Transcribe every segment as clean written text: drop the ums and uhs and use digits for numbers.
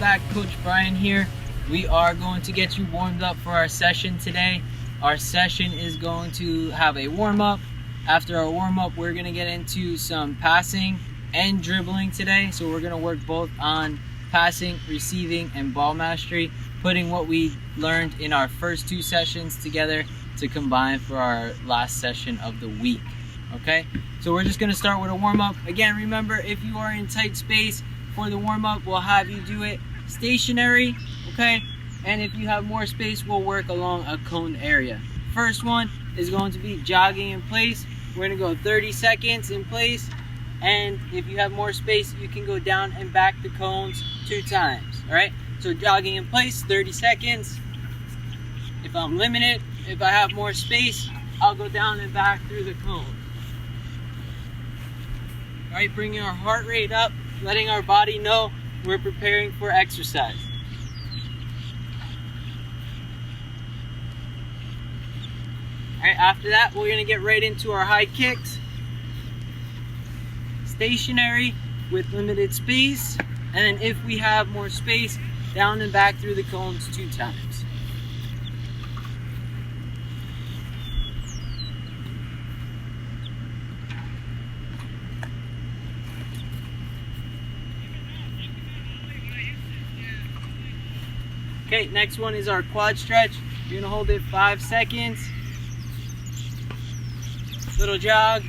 back. Coach Brian here. We are going to get you warmed up for our session today. Our session is going to have a warm-up. After our warm-up, we're going to get into some passing and dribbling today. So we're going to work both on passing, receiving, and ball mastery, putting what we learned in our first two sessions together to combine for our last session of the week. Okay, so we're just going to start with a warm-up. Again, remember, if you are in tight space for the warm-up, we'll have you do it stationary, okay? And if you have more space, we'll work along a cone area. First one is going to be jogging in place. We're going to go 30 seconds in place, and if you have more space, you can go down and back the cones 2 times. All right, so jogging in place, 30 seconds. If I'm limited, if I have more space, I'll go down and back through the cone. All right, bringing our heart rate up, letting our body know we're preparing for exercise. All right, after that, we're gonna get right into our high kicks. Stationary with limited space, and then if we have more space, down and back through the cones 2 times. Okay, next one is our quad stretch. You're gonna hold it 5 seconds. Little jog,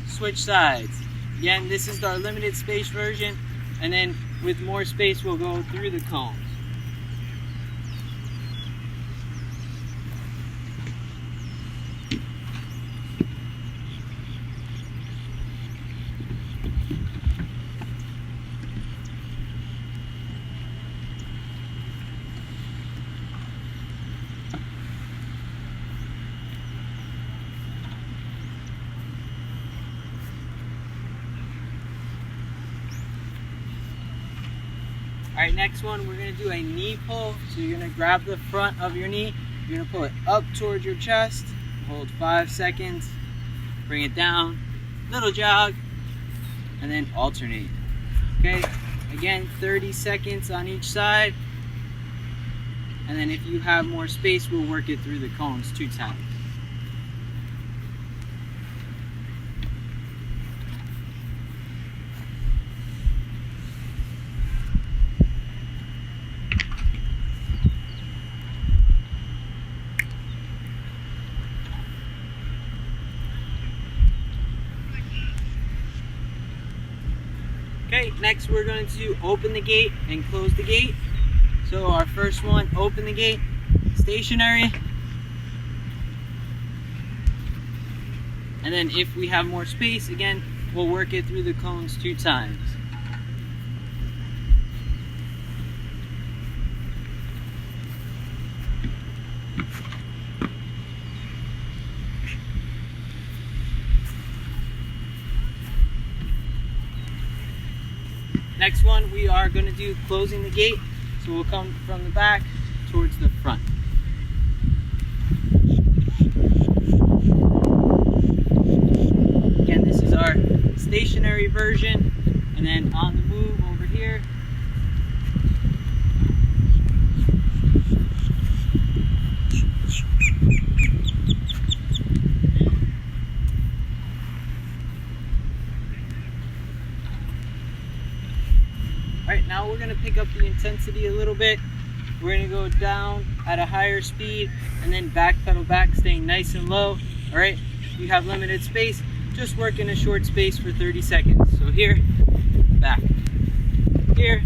switch sides. Again, this is our limited space version, and then with more space, we'll go through the cones. All right, next one, we're gonna do a knee pull. So you're gonna grab the front of your knee, you're gonna pull it up towards your chest, hold 5 seconds, bring it down, little jog, and then alternate. Okay, again, 30 seconds on each side. And then if you have more space, we'll work it through the cones 2 times. Okay, next we're going to open the gate and close the gate. So our first one, open the gate, stationary. And then if we have more space, again, we'll work it through the cones 2 times. Next one, we are going to do closing the gate. So we'll come from the back towards the front. Again, this is our stationary version. And then on the move over here. Alright, now we're going to pick up the intensity a little bit. We're going to go down at a higher speed and then back pedal back, staying nice and low. Alright, if you have limited space, just work in a short space for 30 seconds. So here, back. Here,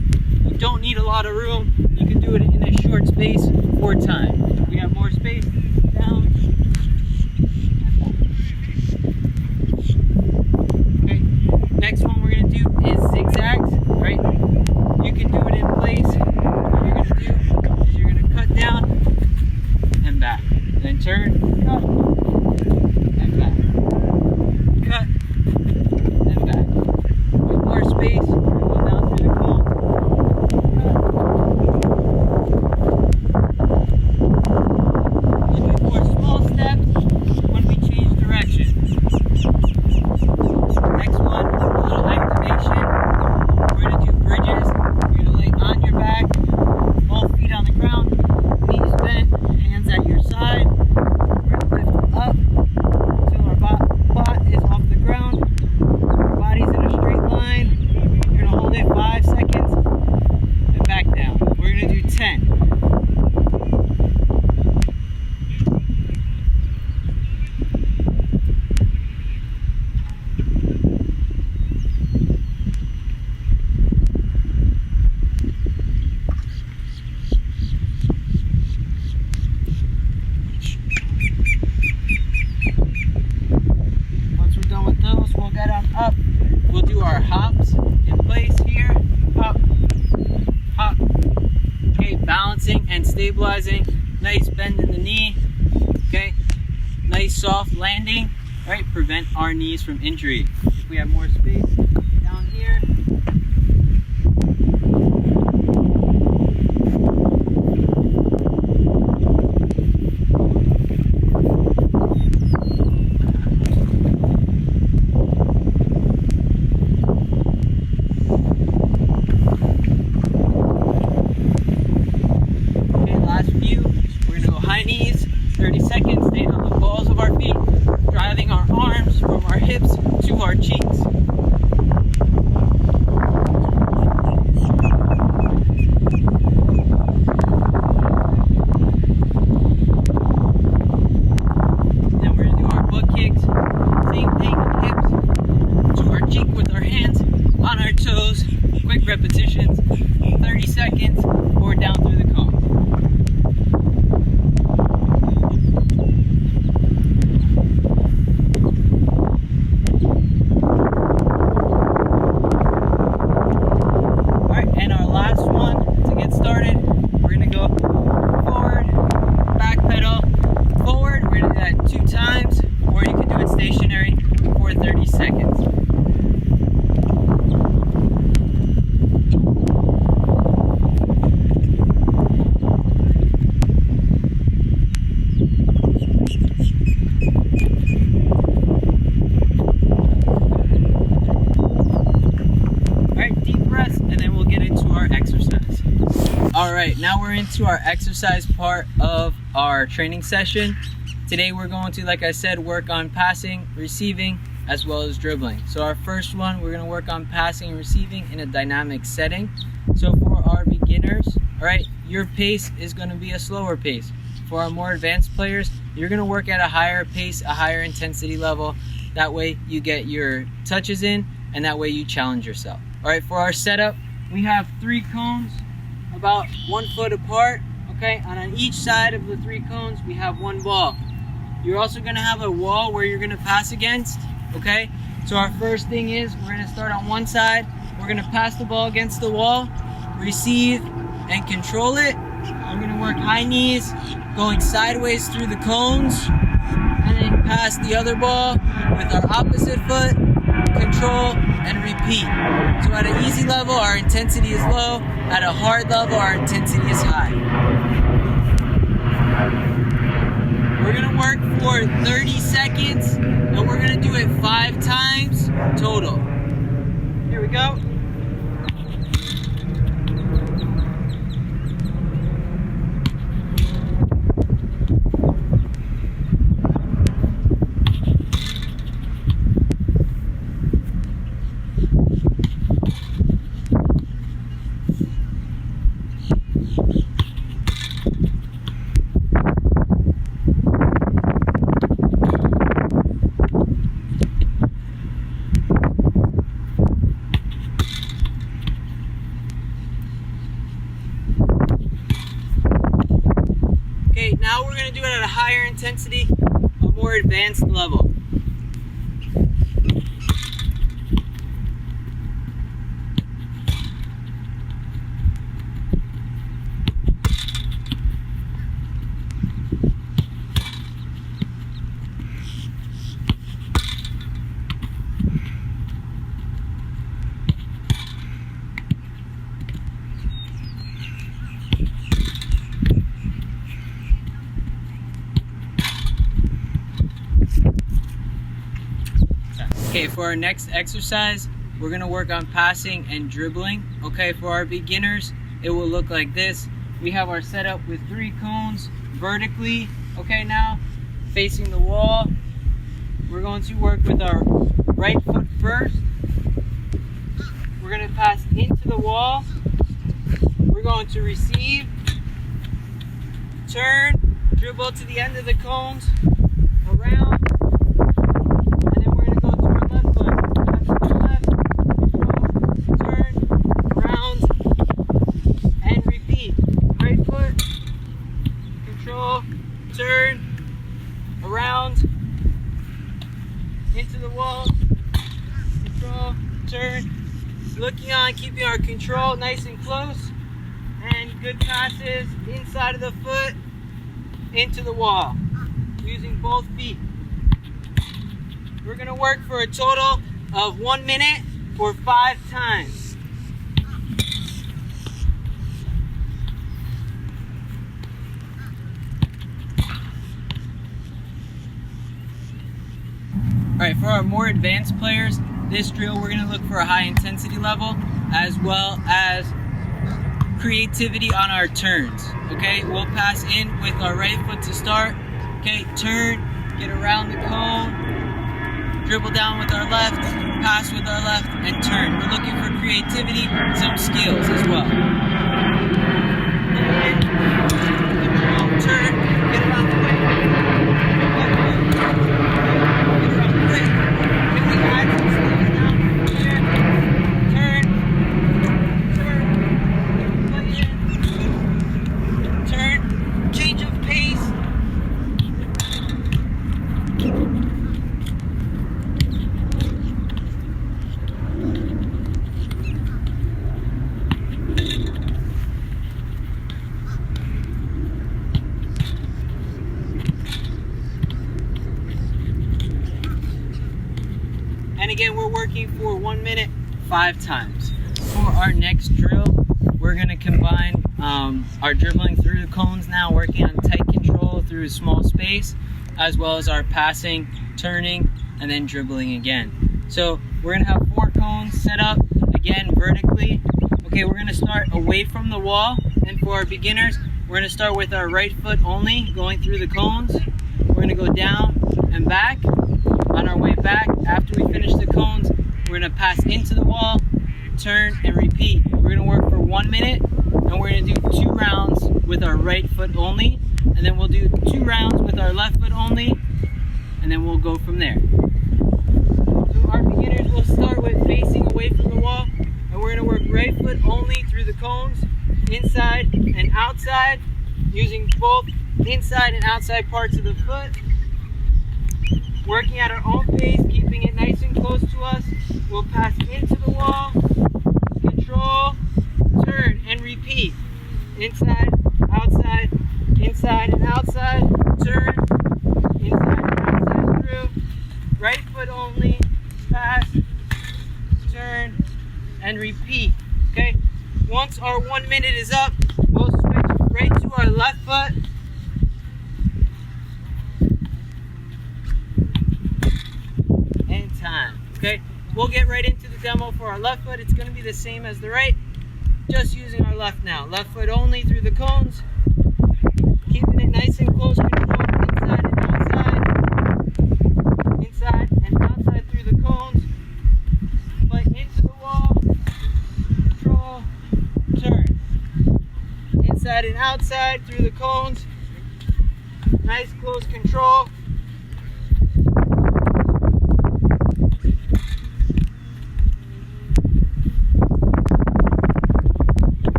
you don't need a lot of room. You can do it in a short space 4 times. If we have more space, down. Okay, next one we're going to do is zigzags. Right? You can do it in place. What you're going to do is you're going to cut down and back. Then turn, cut, and back. Cut, and back. With more space, we'll go down through the cone. Cut. 10. Once we're done with those, we'll get on up. We'll do our hops in place here. Hop, hop. Okay, balancing and stabilizing. Nice bend in the knee. Okay, nice soft landing. All right, prevent our knees from injury. If we have more space down here. High knees, 30 seconds, staying on the balls of our feet, driving our arms from our hips to our cheeks. Then we're going to do our butt kicks, same thing, hips to our cheek with our hands on our toes, quick repetitions, 30 seconds, or down through the cone. Stationary for 30 seconds. Alright, deep breaths, and then we'll get into our exercise. Alright, now we're into our exercise part of our training session. Today we're going to, like I said, work on passing, receiving, as well as dribbling. So our first one, we're going to work on passing and receiving in a dynamic setting. So for our beginners, all right, your pace is going to be a slower pace. For our more advanced players, you're going to work at a higher pace, a higher intensity level. That way you get your touches in, and that way you challenge yourself. All right, for our setup, we have 3 cones about 1 foot apart. Okay, and on each side of the 3 cones, we have 1 ball. You're also going to have a wall where you're going to pass against, okay? So our first thing is we're going to start on one side. We're going to pass the ball against the wall, receive, and control it. I'm going to work high knees, going sideways through the cones, and then pass the other ball with our opposite foot, control, and repeat. So at an easy level, our intensity is low. At a hard level, our intensity is high. We're going to work for 30 seconds, and we're going to do it 5 times total. Here we go. Okay, now we're going to do it at a higher intensity, a more advanced level. Okay, for our next exercise, we're going to work on passing and dribbling. Okay, for our beginners, it will look like this. We have our setup with 3 cones vertically. Okay, now facing the wall. We're going to work with our right foot first. We're going to pass into the wall. We're going to receive, turn, dribble to the end of the cones, around, and then we're going to go to our left foot. Pass to the left, control, turn, around, and repeat. Right foot, control, turn, around, into the wall, control, turn, looking on, keeping our control nice and close, and good passes inside of the foot, into the wall, using both feet. We're going to work for a total of 1 minute for 5 times. Alright, for our more advanced players, this drill we're going to look for a high intensity level as well as creativity on our turns. Okay, we'll pass in with our right foot to start. Okay, turn, get around the cone, dribble down with our left, pass with our left, and turn. We're looking for creativity, some skills as well. Control, turn, get around quick. Get around quick. Can we add some skills now? Turn, turn, change of pace. And again, we're working for 1 minute, 5 times. For our next drill, we're going to combine our dribbling through the cones now, working on tight control through a small space, as well as our passing, turning, and then dribbling again. So we're going to have 4 cones set up, again, vertically. Okay, we're going to start away from the wall, and for our beginners, we're going to start with our right foot only, going through the cones. We're going to go down and back. On our way back, after we finish the cones, we're going to pass into the wall, turn, and repeat. We're going to work for 1 minute, and we're going to do 2 rounds with our right foot only, and then we'll do 2 rounds with our left foot only, and then we'll go from there. So our beginners will start with facing away from the wall, and we're going to work right foot only through the cones, inside and outside, using both inside and outside parts of the foot. Working at our own pace, keeping it nice and close to us. We'll pass into the wall, control, turn, and repeat. Inside, outside, inside and outside, turn, inside and outside through. Right foot only, pass, turn, and repeat. Okay? Once our 1 minute is up, we'll switch right to our left foot. Time. Okay, we'll get right into the demo for our left foot. It's going to be the same as the right, just using our left now. Left foot only through the cones, keeping it nice and close control, inside and outside, inside and outside through the cones, but into the wall, control, turn, inside and outside through the cones, nice close control.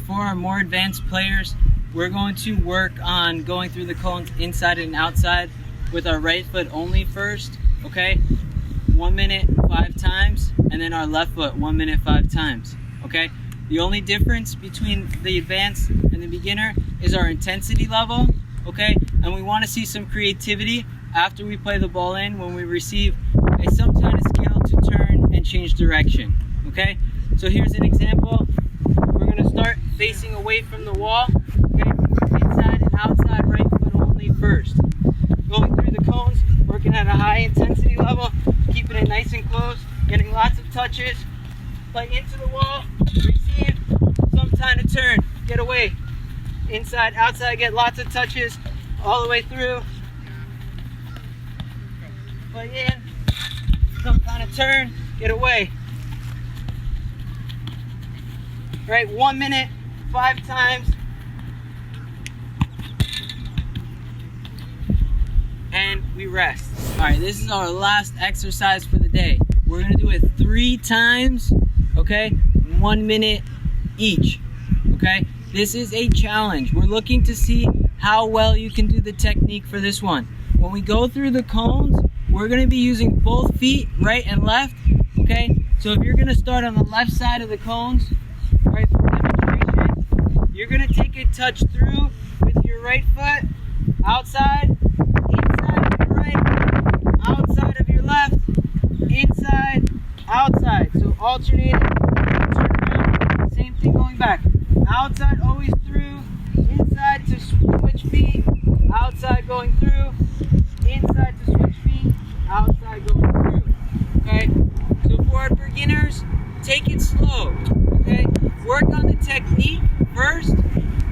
For our more advanced players, we're going to work on going through the cones inside and outside with our right foot only first, okay? 1 minute, 5 times, and then our left foot 1 minute, 5 times, okay? The only difference between the advanced and the beginner is our intensity level, okay? And we want to see some creativity after we play the ball in when we receive some kind of skill to turn and change direction, okay? So here's an example. We're going to start facing away from the wall, okay? Inside and outside, right foot only first. Going through the cones, working at a high intensity level, keeping it nice and close, getting lots of touches. Play into the wall, receive, some time to turn, get away. Inside, outside, get lots of touches all the way through. Play in, some kind of turn, get away. Right, 1 minute, 5 times. And we rest. All right, this is our last exercise for the day. We're gonna do it 3 times, okay? 1 minute each, okay? This is a challenge. We're looking to see how well you can do the technique for this one. When we go through the cones, we're gonna be using both feet, right and left, okay? So if you're gonna start on the left side of the cones, right, for demonstration, you're gonna take a touch through with your right foot, outside, inside of your right, outside of your left, inside, outside. So alternating, turn around, same thing going back. Outside always through, inside to switch feet, outside going through, inside to switch feet, outside going through. Okay? So for our beginners, take it slow. Okay? Work on the technique first.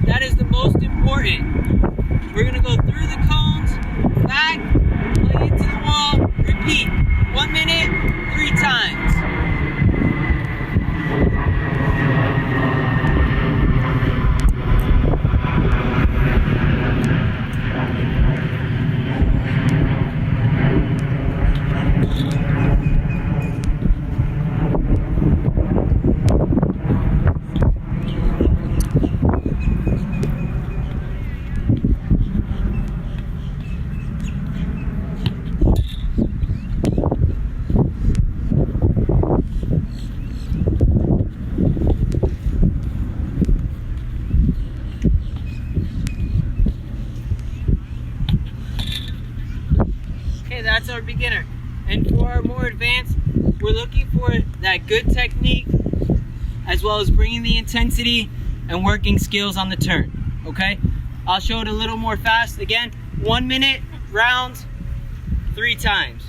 That is the most important. We're gonna go through the cones, back, play into the wall, repeat. 1 minute, 3 times. That's our beginner. And for our more advanced, we're looking for that good technique as well as bringing the intensity and working skills on the turn. Okay, I'll show it a little more fast. Again, 1 minute rounds, 3 times.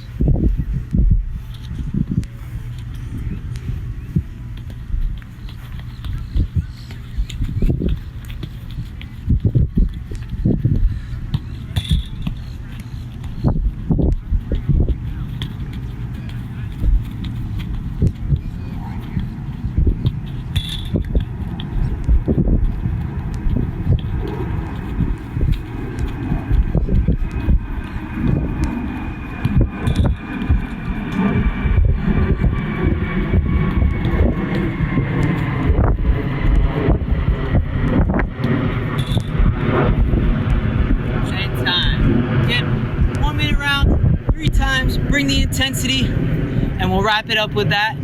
Bring the intensity, and we'll wrap it up with that.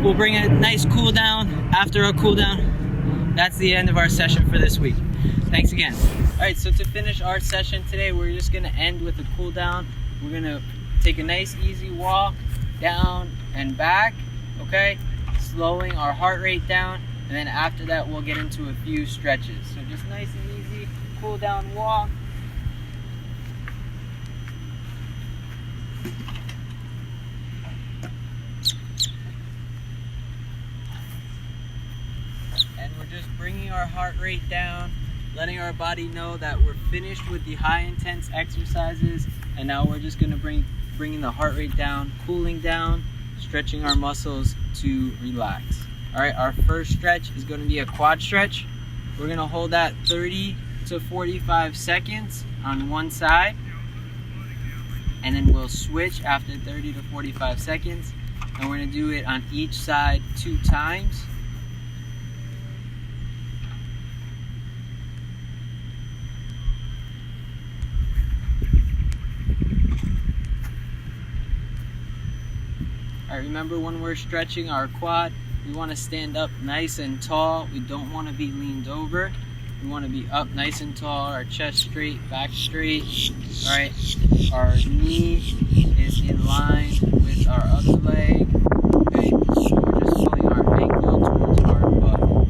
We'll bring a nice cool down. After our cool down, that's the end of our session for this week. Thanks again. All right, so to finish our session today, we're just gonna end with a cool down. We're gonna take a nice easy walk down and back, okay? Slowing our heart rate down, and then after that, we'll get into a few stretches. So just nice and easy, cool down walk. Just bringing our heart rate down, letting our body know that we're finished with the high intense exercises, and now we're just going to bringing the heart rate down, cooling down, stretching our muscles to relax. All right, our first stretch is going to be a quad stretch. We're going to hold that 30 to 45 seconds on one side, and then we'll switch after 30 to 45 seconds, and we're going to do it on each side 2 times. All right, remember when we're stretching our quad, we want to stand up nice and tall. We don't want to be leaned over. We want to be up nice and tall, our chest straight, back straight. All right, our knee is in line with our other leg. Okay, so we're just pulling our ankle towards our butt.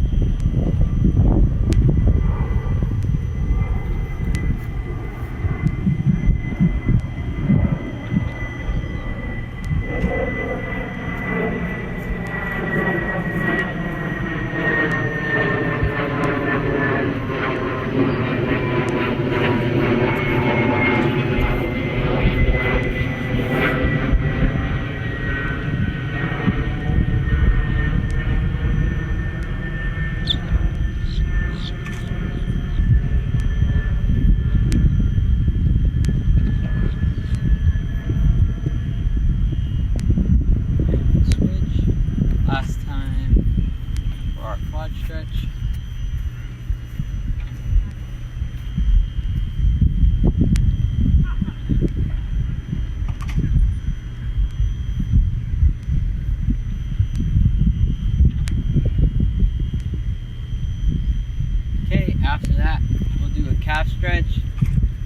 calf stretch.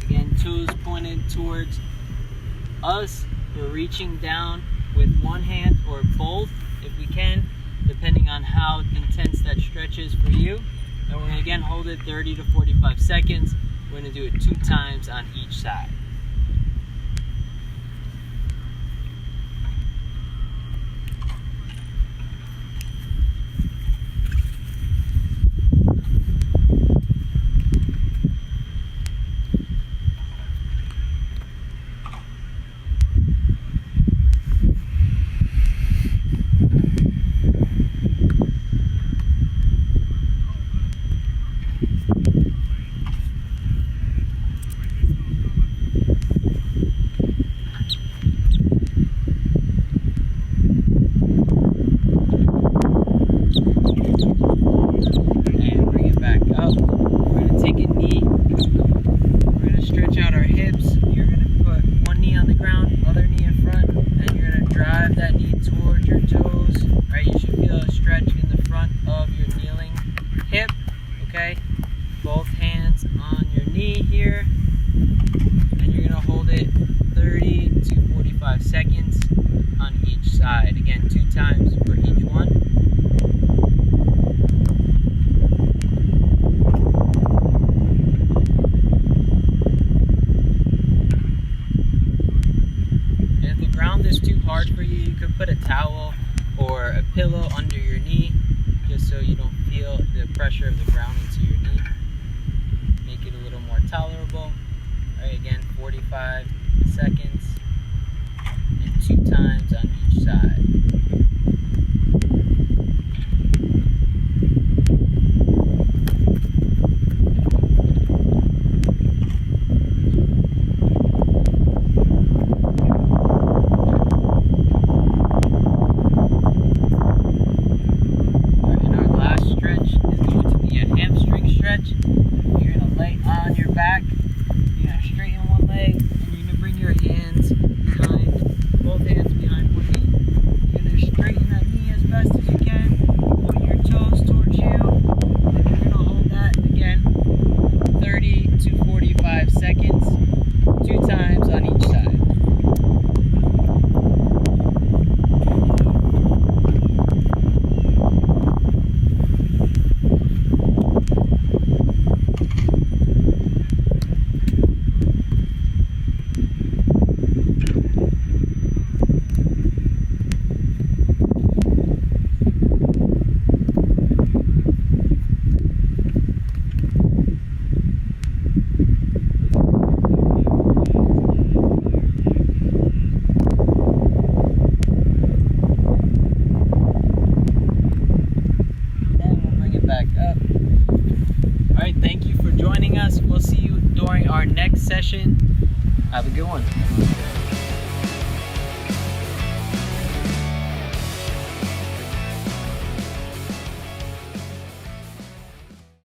Again, toes pointed towards us. We're reaching down with one hand or both if we can, depending on how intense that stretch is for you. And we're gonna again hold it 30 to 45 seconds. We're gonna do it 2 times on each side. Okay, both hands on your knee here, and you're gonna hold it 30 to 45 seconds on each side. Again, 2 times for each one. And if the ground is too hard for you, you could put a towel or a pillow under your knee, just so you don't feel the pressure of the ground into your knee. Make it a little more tolerable. All right, again, 45 seconds and 2 times on each side. You're going to lay on your back, you're going to straighten one leg, and you're going to bring your hands behind, both hands behind one knee. You're going to straighten that knee as best as you can, point your toes towards you, and you're going to hold that again 30 to 45 seconds, 2 times on each side. Back up. All right, thank you for joining us. We'll see you during our next session. Have a good one.